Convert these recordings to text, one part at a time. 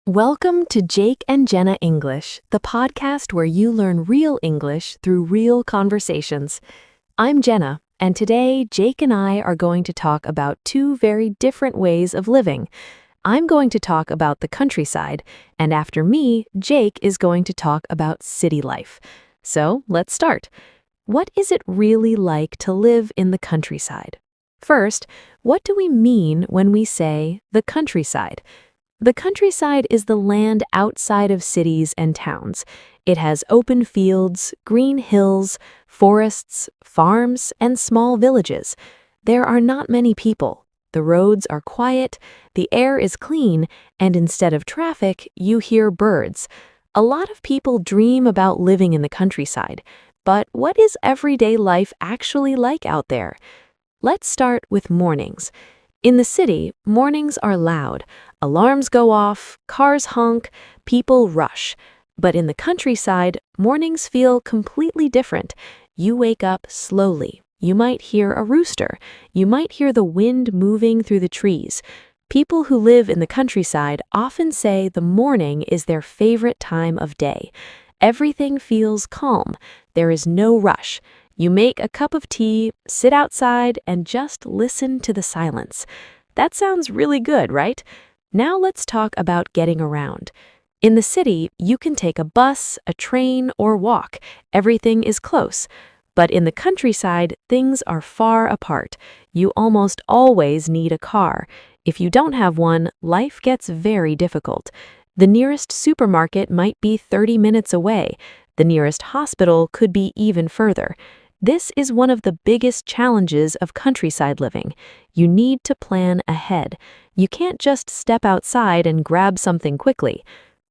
Welcome to Jake and Jenna English, the podcast where you learn real English through real conversations. I'm Jenna, and today Jake and I are going to talk about two very different ways of living. I'm going to talk about the countryside, and after me, Jake is going to talk about city life. So, let's start. What is it really like to live in the countryside? First, what do we mean when we say the countryside? The countryside is the land outside of cities and towns. It has open fields, green hills, forests, farms, and small villages. There are not many people. The roads are quiet, the air is clean, and instead of traffic, you hear birds. A lot of people dream about living in the countryside, but what is everyday life actually like out there? Let's start with mornings. In the city, mornings are loud. Alarms go off, cars honk, people rush. But in the countryside, mornings feel completely different. You wake up slowly. You might hear a rooster. You might hear the wind moving through the trees. People who live in the countryside often say the morning is their favorite time of day. Everything feels calm. There is no rush. You make a cup of tea, sit outside, and just listen to the silence. That sounds really good, right? Now let's talk about getting around. In the city, you can take a bus, a train, or walk. Everything is close. But in the countryside, things are far apart. You almost always need a car. If you don't have one, life gets very difficult. The nearest supermarket might be 30 minutes away. The nearest hospital could be even further. This is one of the biggest challenges of countryside living. You need to plan ahead. You can't just step outside and grab something quickly.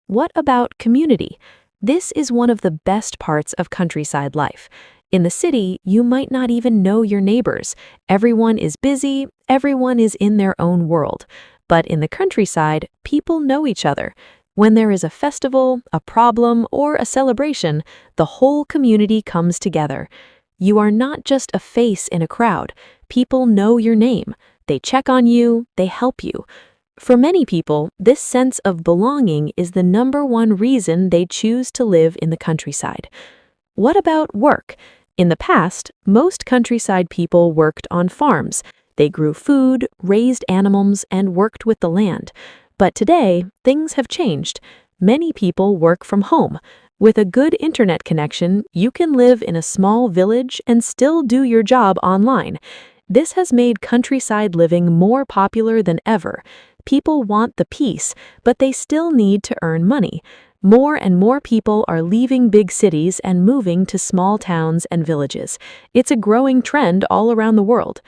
What about community? This is one of the best parts of countryside life. In the city, you might not even know your neighbors. Everyone is busy, everyone is in their own world. But in the countryside, people know each other. When there is a festival, a problem, or a celebration, the whole community comes together. You are not just a face in a crowd. People know your name. They check on you, they help you. For many people, this sense of belonging is the #1 reason they choose to live in the countryside. What about work? In the past, most countryside people worked on farms. They grew food, raised animals, and worked with the land. But today, things have changed. Many people work from home. With a good internet connection, you can live in a small village and still do your job online. This has made countryside living more popular than ever. People want the peace, but they still need to earn money. More and more people are leaving big cities and moving to small towns and villages. It's a growing trend all around the world.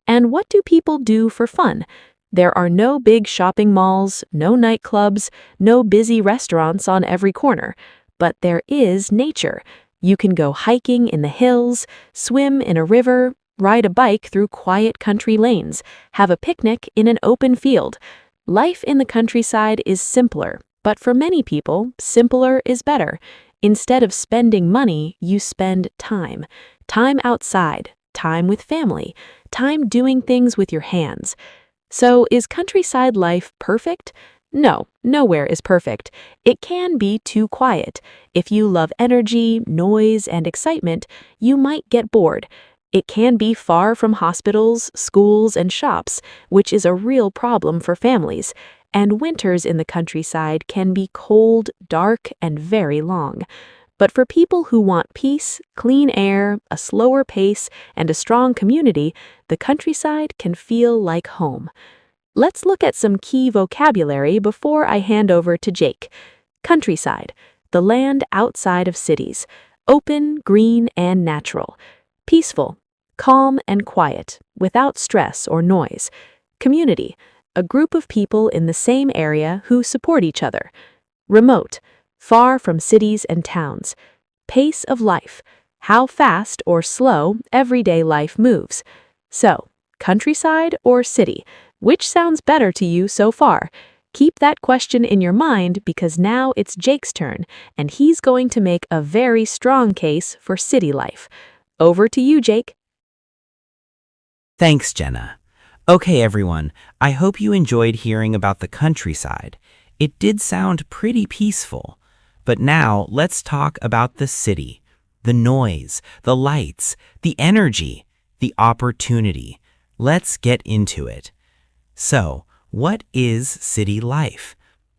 And what do people do for fun? There are no big shopping malls, no nightclubs, no busy restaurants on every corner. But there is nature. You can go hiking in the hills, swim in a river, ride a bike through quiet country lanes, have a picnic in an open field. Life in the countryside is simpler, but for many people, simpler is better. Instead of spending money, you spend time. Time outside, time with family, time doing things with your hands. So, is countryside life perfect? No, nowhere is perfect. It can be too quiet. If you love energy, noise, and excitement, you might get bored. It can be far from hospitals, schools, and shops, which is a real problem for families. And winters in the countryside can be cold, dark, and very long. But for people who want peace, clean air, a slower pace, and a strong community, the countryside can feel like home. Let's look at some key vocabulary before I hand over to Jake. Countryside, the land outside of cities. Open, green, and natural. Peaceful, calm and quiet, without stress or noise. Community, a group of people in the same area who support each other. Remote, far from cities and towns. Pace of life, how fast or slow everyday life moves. So, countryside or city? Which sounds better to you so far? Keep that question in your mind because now it's Jake's turn, and he's going to make a very strong case for city life. Over to you, Jake. Thanks, Jenna. Okay, everyone, I hope you enjoyed hearing about the countryside. It did sound pretty peaceful. But now let's talk about the city. The noise, the lights, the energy, the opportunity. Let's get into it. So, what is city life?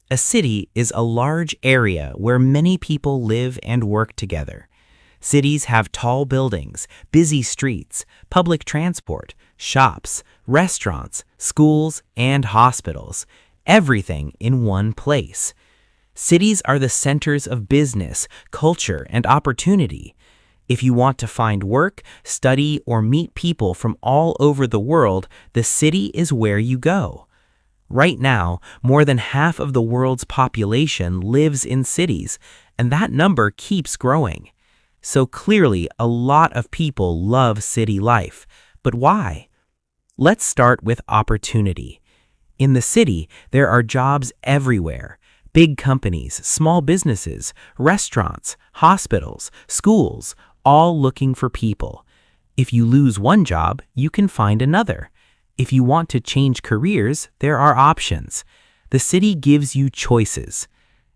A city is a large area where many people live and work together. Cities have tall buildings, busy streets, public transport, shops, restaurants, schools, and hospitals. Everything in one place. Cities are the centers of business, culture, and opportunity. If you want to find work, study, or meet people from all over the world, the city is where you go. Right now, more than half of the world's population lives in cities, and that number keeps growing. So clearly, a lot of people love city life. But why? Let's start with opportunity. In the city, there are jobs everywhere. Big companies, small businesses, restaurants, hospitals, schools, all looking for people. If you lose one job, you can find another. If you want to change careers, there are options. The city gives you choices.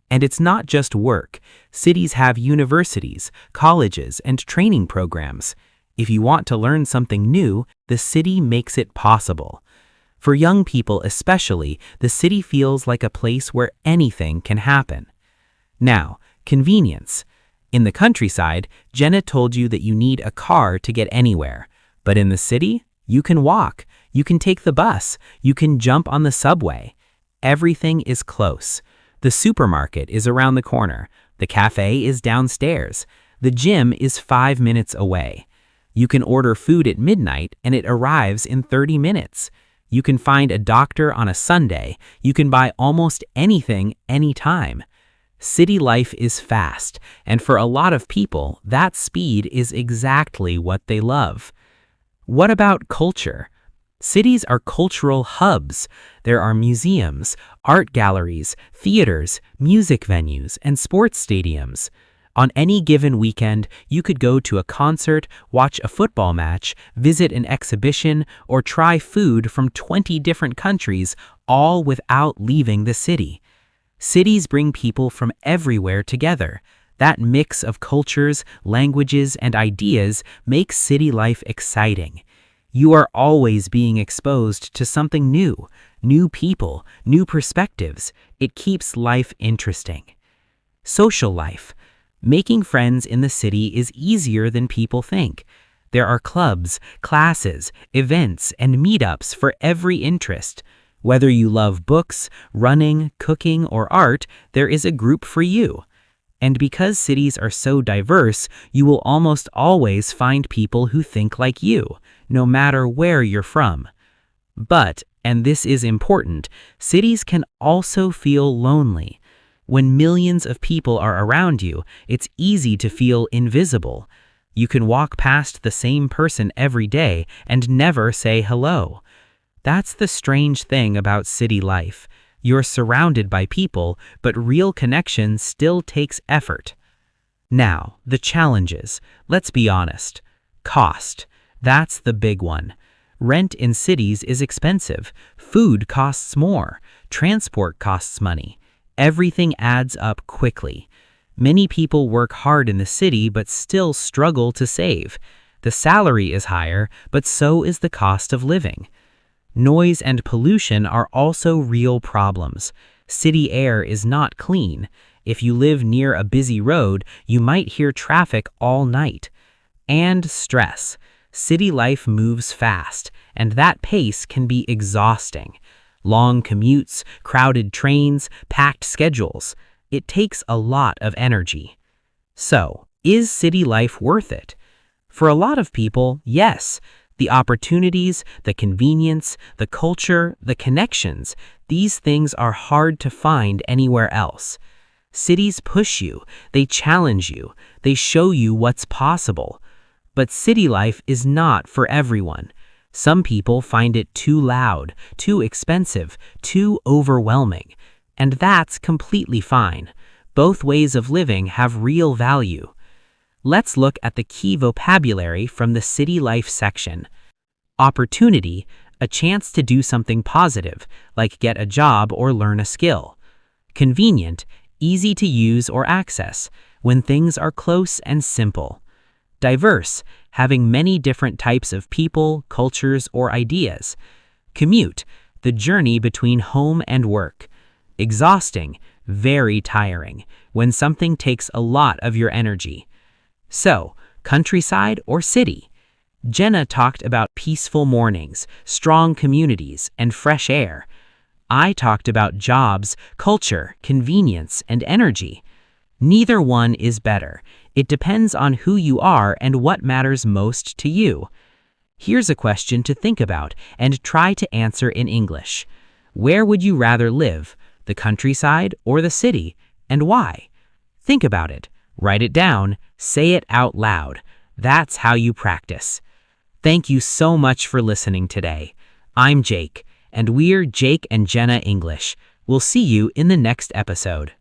And it's not just work. Cities have universities, colleges, and training programs. If you want to learn something new, the city makes it possible. For young people especially, the city feels like a place where anything can happen. Now, convenience. In the countryside, Jenna told you that you need a car to get anywhere. But in the city, you can walk, you can take the bus, you can jump on the subway. Everything is close. The supermarket is around the corner. The cafe is downstairs. The gym is 5 minutes away. You can order food at midnight and it arrives in 30 minutes. You can find a doctor on a Sunday. You can buy almost anything anytime. City life is fast, and for a lot of people, that speed is exactly what they love. What about culture? Cities are cultural hubs. There are museums, art galleries, theaters, music venues, and sports stadiums. On any given weekend, you could go to a concert, watch a football match, visit an exhibition, or try food from 20 different countries, all without leaving the city. Cities bring people from everywhere together. That mix of cultures, languages, and ideas makes city life exciting. You are always being exposed to something new people, new perspectives. It keeps life interesting. Social life. Making friends in the city is easier than people think. There are clubs, classes, events, and meetups for every interest. Whether you love books, running, cooking, or art, there is a group for you. And because cities are so diverse, you will almost always find people who think like you, no matter where you're from. But, and this is important, cities can also feel lonely. When millions of people are around you, it's easy to feel invisible. You can walk past the same person every day and never say hello. That's the strange thing about city life. You're surrounded by people, but real connection still takes effort. Now, the challenges. Let's be honest. Cost. That's the big one. Rent in cities is expensive. Food costs more. Transport costs money. Everything adds up quickly. Many people work hard in the city but still struggle to save. The salary is higher, but so is the cost of living. Noise and pollution are also real problems. City air is not clean. If you live near a busy road, you might hear traffic all night. And stress. City life moves fast, and that pace can be exhausting. Long commutes, crowded trains, packed schedules. It takes a lot of energy. So, is city life worth it? For a lot of people, yes. The opportunities, the convenience, the culture, the connections, these things are hard to find anywhere else. Cities push you, they challenge you, they show you what's possible. But city life is not for everyone. Some people find it too loud, too expensive, too overwhelming. And that's completely fine. Both ways of living have real value. Let's look at the key vocabulary from the city life section. Opportunity, a chance to do something positive, like get a job or learn a skill. Convenient, easy to use or access, when things are close and simple. Diverse, having many different types of people, cultures, or ideas. Commute, the journey between home and work. Exhausting, very tiring, when something takes a lot of your energy. So, countryside or city? Jenna talked about peaceful mornings, strong communities, and fresh air. I talked about jobs, culture, convenience, and energy. Neither one is better. It depends on who you are and what matters most to you. Here's a question to think about and try to answer in English. Where would you rather live, the countryside or the city, and why? Think about it, write it down, say it out loud. That's how you practice. Thank you so much for listening today. I'm Jake, and we're Jake and Jenna English. We'll see you in the next episode.